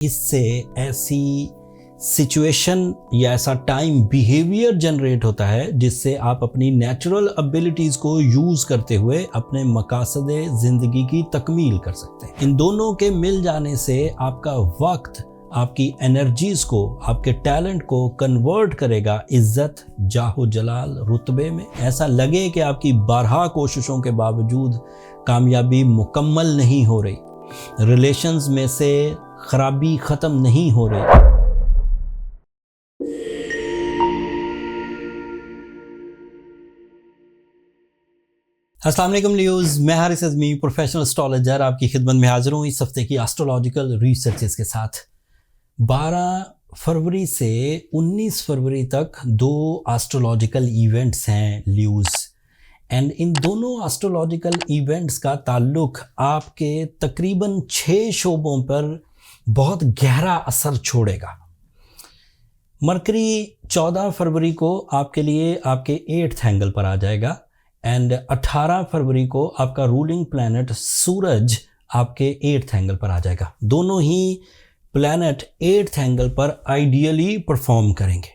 इससे ऐसी सिचुएशन या ऐसा टाइम बिहेवियर जनरेट होता है जिससे आप अपनी नेचुरल एबिलिटीज़ को यूज़ करते हुए अपने मकासदे ज़िंदगी की तकमील कर सकते हैं। इन दोनों के मिल जाने से आपका वक्त आपकी एनर्जीज़ को, आपके टैलेंट को कन्वर्ट करेगा इज़्ज़त, जाहो जलाल, रुतबे में। ऐसा लगे कि आपकी बारहा कोशिशों के बावजूद कामयाबी मुकम्मल नहीं हो रही, रिलेशंस में से खराबी ख़त्म नहीं हो रही। अस्सलाम वालेकुम लियोज़, मैं हारिस अज़मी, प्रोफेशनल एस्ट्रोलॉजर, आपकी खिदमत में हाज़िर हूँ इस हफ्ते की एस्ट्रोलॉजिकल रिसर्चेस के साथ। 12 फरवरी से 19 फरवरी तक 2 एस्ट्रोलॉजिकल इवेंट्स हैं लियोज़, एंड इन दोनों एस्ट्रोलॉजिकल इवेंट्स का ताल्लुक़ आपके तकरीबन 6 शोबों पर बहुत गहरा असर छोड़ेगा। मरकरी 14 फरवरी को आपके लिए आपके 8th एंगल पर आ जाएगा, एंड 18 फरवरी को आपका रूलिंग प्लैनेट सूरज आपके 8th एंगल पर आ जाएगा। दोनों ही प्लैनेट 8th एंगल पर आइडियली परफॉर्म करेंगे।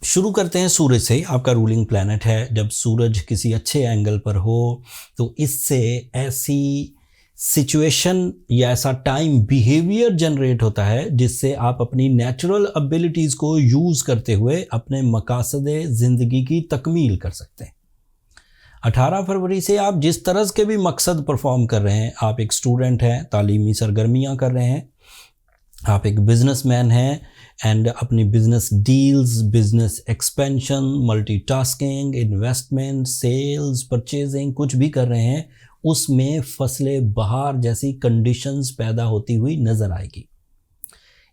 शुरू करते हैं सूरज से। आपका रूलिंग प्लैनेट है। जब सूरज किसी अच्छे एंगल पर हो तो इससे ऐसी सिचुएशन या ऐसा टाइम बिहेवियर जनरेट होता है जिससे आप अपनी नेचुरल एबिलिटीज़ को यूज़ करते हुए अपने मकासदे ज़िंदगी की तकमील कर सकते हैं। 18 फरवरी से आप जिस तरह के भी मकसद परफॉर्म कर रहे हैं, आप एक स्टूडेंट हैं, तालीमी सरगर्मियाँ कर रहे हैं, आप एक बिजनेसमैन हैं एंड अपनी business deals, business expansion, multitasking, investment, sales, purchasing कुछ भी कर रहे हैं, उसमें फसले बहार जैसी कंडीशंस पैदा होती हुई नज़र आएगी।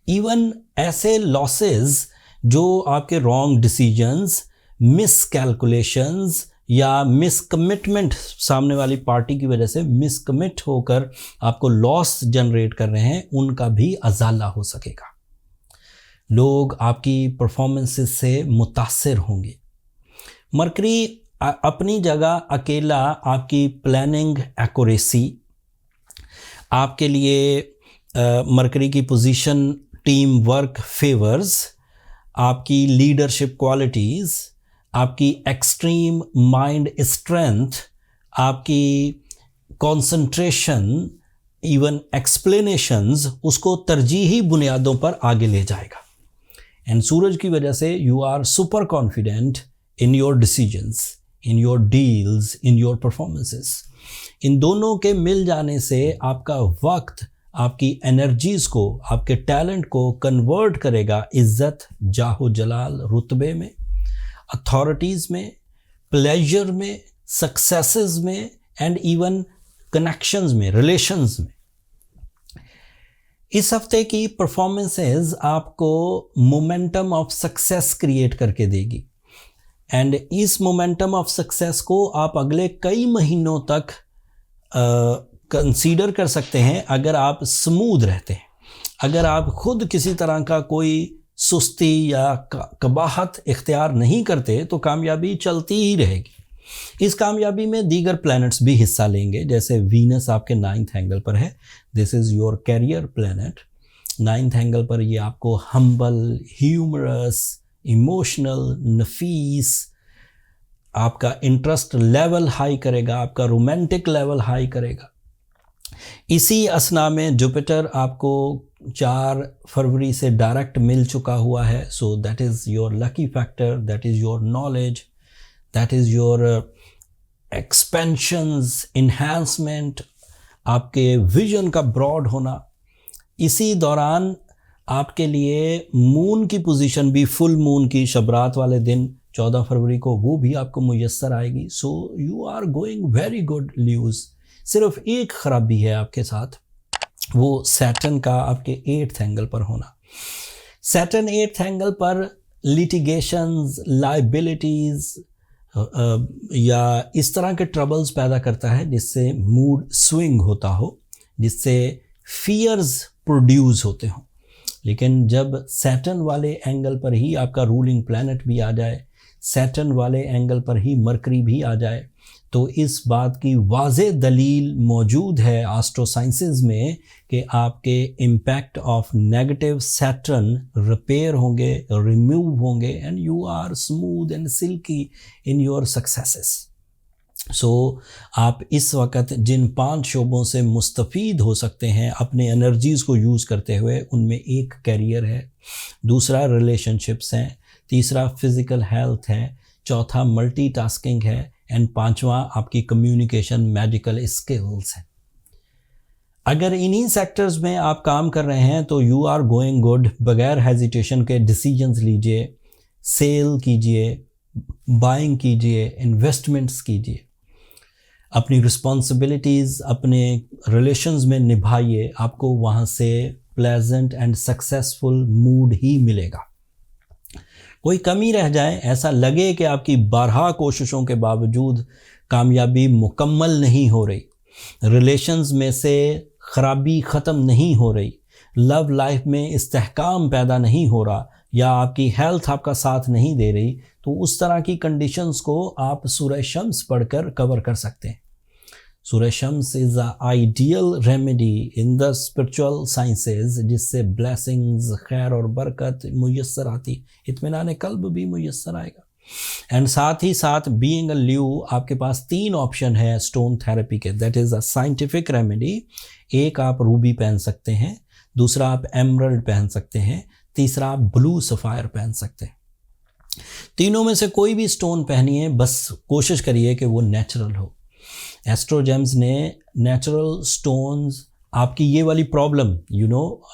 इवन ऐसे लॉसेस जो आपके रॉन्ग डिसीजंस, मिस कैलकुलेशंस या मिस कमिटमेंट, सामने वाली पार्टी की वजह से मिस कमिट होकर आपको लॉस जनरेट कर रहे हैं, उनका भी अजाला हो सकेगा। लोग आपकी परफॉर्मेंसेस से मुतासिर होंगे। मरकरी अपनी जगह अकेला आपकी प्लानिंग एक्यूरेसी, आपके लिए मरकरी की पोजीशन टीम वर्क फेवर्स, आपकी लीडरशिप क्वालिटीज़, आपकी एक्सट्रीम माइंड स्ट्रेंथ, आपकी कंसंट्रेशन, इवन एक्सप्लेनेशंस, उसको तरजीही बुनियादों पर आगे ले जाएगा। एंड सूरज की वजह से you are super confident in your decisions, in your deals, in your performances. इन दोनों के मिल जाने से आपका वक्त आपकी एनर्जीज़ को, आपके टैलेंट को कन्वर्ट करेगा इज़्ज़त, जाहो जलाल, रुतबे में, अथॉरिटीज़ में, प्लेजर में, सक्सेसेस में, एंड इवन कनेक्शंस में, रिलेशंस में। इस हफ्ते की परफॉर्मेंसेस आपको मोमेंटम ऑफ सक्सेस क्रिएट करके देगी, एंड इस मोमेंटम ऑफ सक्सेस को आप अगले कई महीनों तक कंसीडर कर सकते हैं अगर आप स्मूथ रहते हैं। अगर आप खुद किसी तरह का कोई सुस्ती या कबाहत इख्तियार नहीं करते तो कामयाबी चलती ही रहेगी। इस कामयाबी में दीगर प्लैनेट्स भी हिस्सा लेंगे। जैसे वीनस आपके 9th एंगल पर है, this is your career planet. 9th angle पर ये आपको हम्बल, ह्यूमरस, इमोशनल, नफीस, आपका इंटरेस्ट लेवल हाई करेगा, आपका रोमांटिक लेवल हाई करेगा। इसी असना में जुपिटर आपको 4 फरवरी से डायरेक्ट मिल चुका हुआ है। So that is your lucky factor, that is your knowledge, that is your expansions, enhancement, आपके विजन का ब्रॉड होना। इसी दौरान आपके लिए मून की पोजीशन भी, फुल मून की शबरात वाले दिन 14 फरवरी को, वो भी आपको मुयस्सर आएगी। So you are going very good Leos. सिर्फ एक खराबी है आपके साथ, वो सैटर्न का आपके 8th एंगल पर होना। सैटर्न 8th एंगल पर लिटिगेशंस, लाइबिलिटीज़ या इस तरह के ट्रबल्स पैदा करता है जिससे मूड स्विंग होता हो, जिससे फियर्स प्रोड्यूस होते हों। लेकिन जब सैटर्न वाले एंगल पर ही आपका रूलिंग प्लैनेट भी आ जाए, सैटर्न वाले एंगल पर ही मरकरी भी आ जाए, तो इस बात की वाज़ेह दलील मौजूद है एस्ट्रो साइंसेस में कि आपके impact of negative Saturn repair होंगे, रिमूव होंगे, and you are smooth and silky in your successes. So आप इस वक्त जिन 5 शोबों से मुस्तफ़ीद हो सकते हैं अपने एनर्जीज़ को यूज़ करते हुए, उनमें एक करियर है, दूसरा रिलेशनशिप्स हैं, तीसरा फिज़िकल हेल्थ है, चौथा मल्टीटास्किंग है, एंड 5वां आपकी कम्युनिकेशन मैजिकल स्किल्स है। अगर इन्हीं सेक्टर्स में आप काम कर रहे हैं तो यू आर गोइंग गुड। बगैर हेजिटेशन के डिसीजंस लीजिए, सेल कीजिए, बाइंग कीजिए, इन्वेस्टमेंट्स कीजिए, अपनी रिस्पॉन्सिबिलिटीज़ अपने रिलेशंस में निभाइए, आपको वहाँ से प्लेजेंट एंड सक्सेसफुल मूड ही मिलेगा। कोई कमी रह जाए, ऐसा लगे कि आपकी 12 कोशिशों के बावजूद कामयाबी मुकम्मल नहीं हो रही, रिलेशंस में से ख़राबी ख़त्म नहीं हो रही, लव लाइफ में इस्तेहकाम पैदा नहीं हो रहा, या आपकी हेल्थ आपका साथ नहीं दे रही, तो उस तरह की कंडीशंस को आप सूरह शम्स पढ़कर कवर कर सकते हैं। सूरह Shams is a ideal remedy in the spiritual sciences, जिससे ब्लेसिंग्स, खैर और बरकत मुयस्सर आती, इत्मीनान कल्ब भी मुयस्सर आएगा। एंड साथ ही साथ बीइंग अ ल्यू, आपके पास 3 ऑप्शन है स्टोन थेरेपी के, that is a scientific remedy. एक आप रूबी पहन सकते हैं, दूसरा आप एमरल्ड पहन सकते हैं, तीसरा आप ब्लू सफ़ायर पहन सकते हैं। तीनों में से कोई भी स्टोन पहनिए, बस कोशिश करिए कि वो नेचुरल हो। एस्ट्रो जेम्स ने नेचुरल स्टोन्स, आपकी ये वाली प्रॉब्लम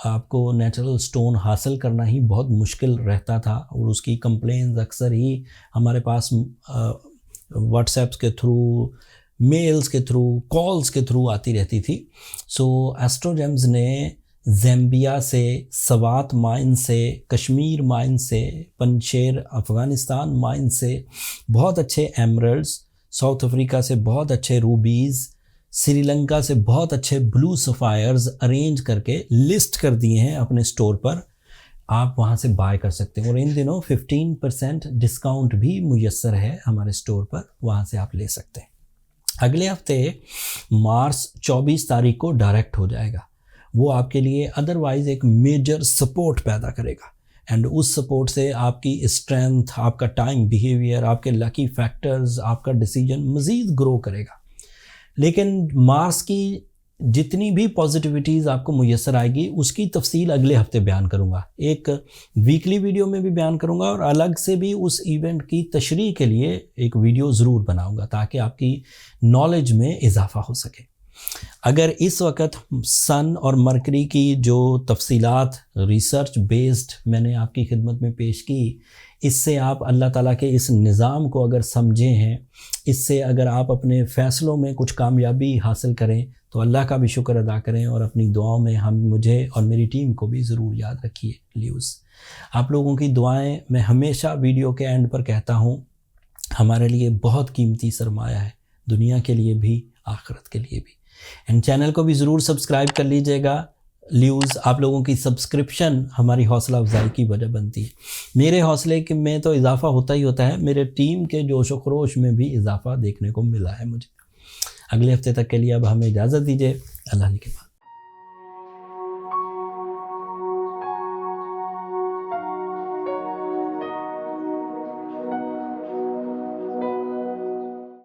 आपको नेचुरल स्टोन हासिल करना ही बहुत मुश्किल रहता था, और उसकी कंप्लेंट्स अक्सर ही हमारे पास व्हाट्सएप्स के थ्रू, मेल्स के थ्रू, कॉल्स के थ्रू आती रहती थी। सो एस्ट्रो जेम्स ने ज़ैम्बिया से, सवात माइन से, कश्मीर माइन से, पंशेर अफ़गानिस्तान माइन से बहुत अच्छे एमरल्ड्स, साउथ अफ्रीका से बहुत अच्छे रूबीज़, श्रीलंका से बहुत अच्छे ब्लू सफ़ायर्स अरेंज करके लिस्ट कर दिए हैं अपने स्टोर पर। आप वहाँ से बाय कर सकते हैं, और इन दिनों 15% डिस्काउंट भी मुयस्सर है हमारे स्टोर पर, वहाँ से आप ले सकते हैं। अगले हफ्ते मार्च 24 तारीख को डायरेक्ट हो जाएगा। वो आपके लिए अदरवाइज़ एक मेजर सपोर्ट पैदा करेगा, एंड उस सपोर्ट से आपकी स्ट्रेंथ, आपका टाइम बिहेवियर, आपके लकी फैक्टर्स, आपका डिसीजन मज़ीद ग्रो करेगा। लेकिन मार्स की जितनी भी पॉजिटिविटीज़ आपको मुयस्सर आएगी, उसकी तफसील अगले हफ्ते बयान करूँगा। एक वीकली वीडियो में भी बयान करूँगा, और अलग से भी उस इवेंट की तशरीह के लिए एक वीडियो ज़रूर बनाऊँगा, ताकि आपकी नॉलेज में इजाफ़ा हो सके। अगर इस वक्त सन और मरकरी की जो तफसीलात रिसर्च बेस्ड मैंने आपकी खिदमत में पेश की, इससे आप अल्लाह ताला के इस निज़ाम को अगर समझे हैं, इससे अगर आप अपने फ़ैसलों में कुछ कामयाबी हासिल करें, तो अल्लाह का भी शुक्र अदा करें, और अपनी दुआओं में मुझे और मेरी टीम को भी ज़रूर याद रखिए। ल्यूज़, आप लोगों की दुआएं मैं हमेशा वीडियो के एंड पर कहता हूँ, हमारे लिए बहुत कीमती सरमाया है, दुनिया के लिए भी, आखिरत के लिए भी। एंड चैनल को भी ज़रूर सब्सक्राइब कर लीजिएगा। ल्यूज़, आप लोगों की सब्सक्रिप्शन हमारी हौसला अफजाई की वजह बनती है। मेरे हौसले में तो इजाफ़ा होता ही होता है, मेरे टीम के जोश व खरोश में भी इजाफ़ा देखने को मिला है मुझे। अगले हफ्ते तक के लिए अब हमें इजाज़त दीजिए। अल्लाह के बाद।